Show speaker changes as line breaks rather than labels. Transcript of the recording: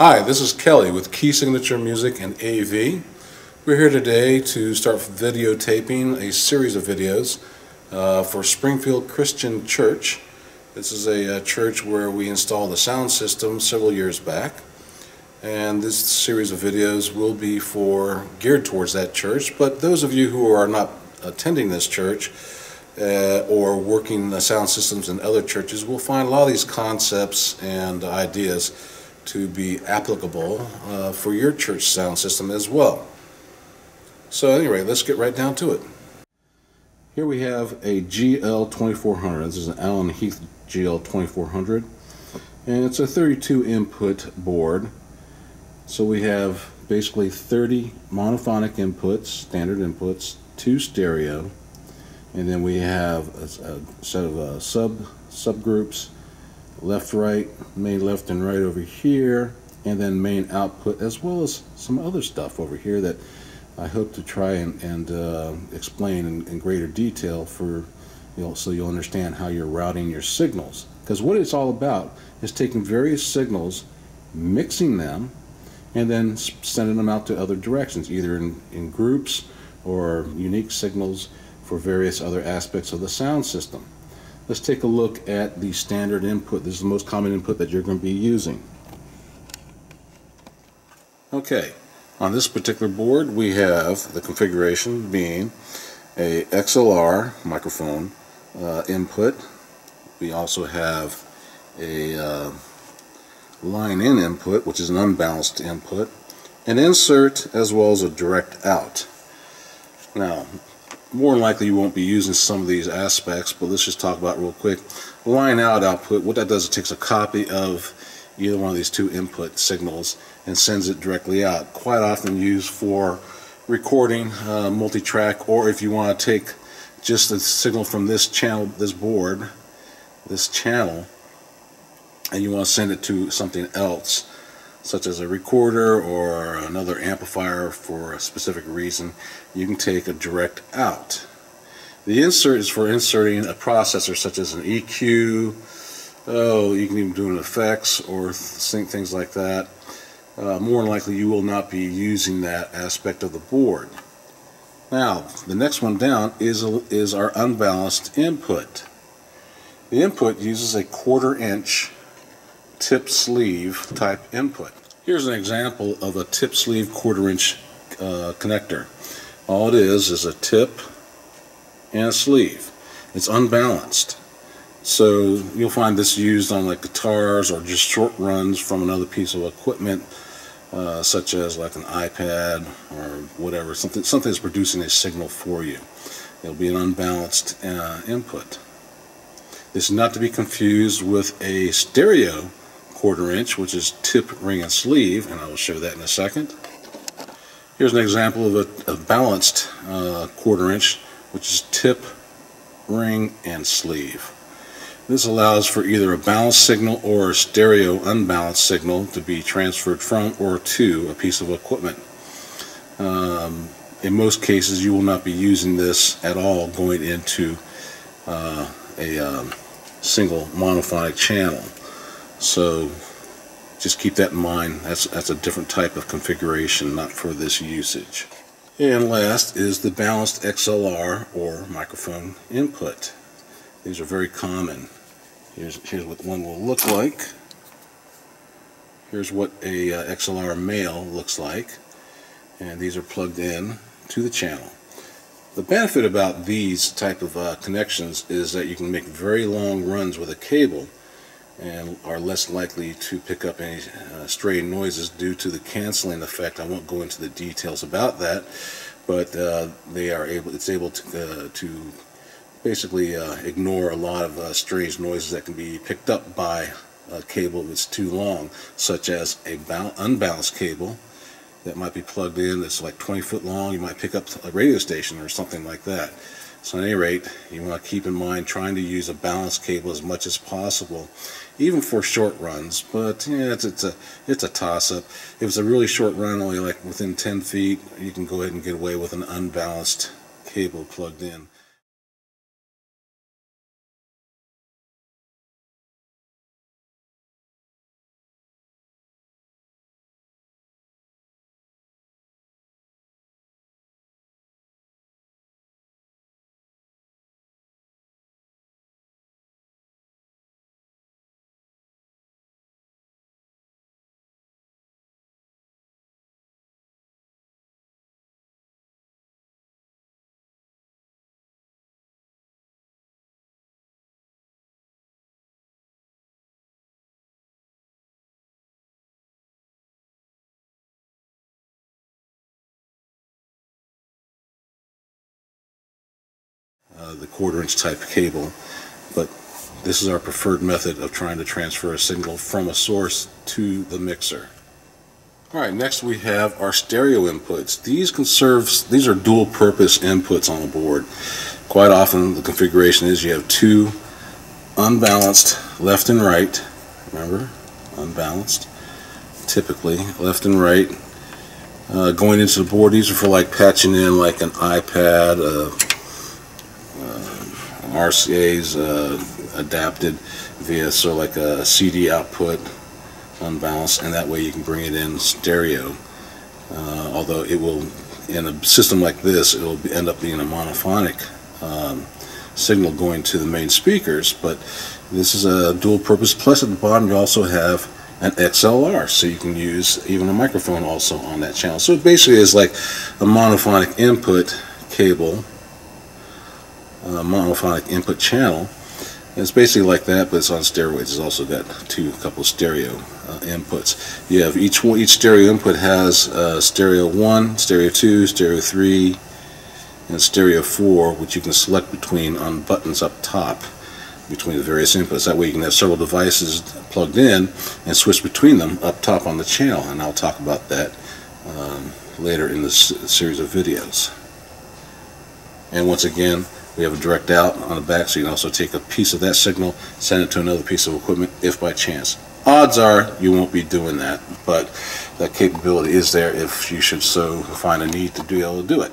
Hi, this is Kelly with Key Signature Music and AV. We're here today to start videotaping a series of videos for Springfield Christian Church. This is a church where we installed a sound system several years back, and this series of videos will be geared towards that church. But those of you who are not attending this church or working the sound systems in other churches will find a lot of these concepts and ideas to be applicable for your church sound system as well. So anyway, let's get right down to it. Here we have a GL2400. This is an Allen Heath GL2400, and it's a 32 input board. So we have basically 30 monophonic inputs, standard inputs, 2 stereo, and then we have a set of subgroups, left, right, main left and right over here, and then main output, as well as some other stuff over here that I hope to try and explain in greater detail for so you'll understand how you're routing your signals. Because what it's all about is taking various signals, mixing them, and then sending them out to other directions, either in groups or unique signals for various other aspects of the sound system. Let's take a look at the standard input. This is the most common input that you're going to be using. Okay, on this particular board we have the configuration being a XLR microphone input. We also have a line-in input, which is an unbalanced input, an insert, as well as a direct out. Now, more than likely you won't be using some of these aspects, but let's just talk about it real quick. Line out output, what that does, it takes a copy of either one of these 2 input signals and sends it directly out. Quite often used for recording, multi-track, or if you want to take just the signal from this channel, this board, this channel, and you want to send it to something else, such as a recorder or another amplifier for a specific reason, you can take a direct out. The insert is for inserting a processor such as an EQ, you can even do an effects or things like that. More than likely you will not be using that aspect of the board. Now, the next one down is our unbalanced input. The input uses a 1/4 inch tip sleeve type input. Here's an example of a tip sleeve 1/4 inch connector. All it is a tip and a sleeve. It's unbalanced. So you'll find this used on like guitars or just short runs from another piece of equipment, such as like an iPad or whatever, something that's producing a signal for you. It'll be an unbalanced input. This is not to be confused with a stereo 1/4 inch, which is tip, ring, and sleeve, and I will show that in a second. Here's an example of a balanced 1/4 inch, which is tip, ring, and sleeve. This allows for either a balanced signal or a stereo unbalanced signal to be transferred from or to a piece of equipment. In most cases you will not be using this at all going into a single monophonic channel. So just keep that in mind. That's a different type of configuration, not for this usage. And last is the balanced XLR or microphone input. These are very common. Here's what one will look like. Here's what a XLR male looks like, and these are plugged in to the channel. The benefit about these type of connections is that you can make very long runs with a cable and are less likely to pick up any stray noises due to the canceling effect. I won't go into the details about that, but it's able to basically ignore a lot of strange noises that can be picked up by a cable that's too long, such as a unbalanced cable that might be plugged in that's like 20 foot long. You might pick up a radio station or something like that. So at any rate, you want to keep in mind trying to use a balanced cable as much as possible, even for short runs. But yeah, it's a toss-up. If it's a really short run, only like within 10 feet, you can go ahead and get away with an unbalanced cable plugged in. the 1/4" type cable, but this is our preferred method of trying to transfer a signal from a source to the mixer. Alright, next we have our stereo inputs. These are dual purpose inputs on the board. Quite often the configuration is you have two unbalanced left and right, remember, unbalanced, typically left and right, going into the board. These are for like patching in like an iPad, RCA's adapted via so like a CD output, unbalanced, and that way you can bring it in stereo. Although it will, in a system like this, it will end up being a monophonic signal going to the main speakers, but this is a dual purpose. Plus at the bottom you also have an XLR, so you can use even a microphone also on that channel. So it basically is like a monophonic input cable, a monophonic input channel. And it's basically like that, but it's on steroids. It's also got a couple of stereo inputs. You have each stereo input has stereo 1, stereo 2, stereo 3, and stereo 4, which you can select between on buttons up top between the various inputs. That way you can have several devices plugged in and switch between them up top on the channel, and I'll talk about that later in this series of videos. And once again, we have a direct out on the back, so you can also take a piece of that signal, send it to another piece of equipment if by chance. Odds are you won't be doing that, but that capability is there if you should so find a need to be able to do it.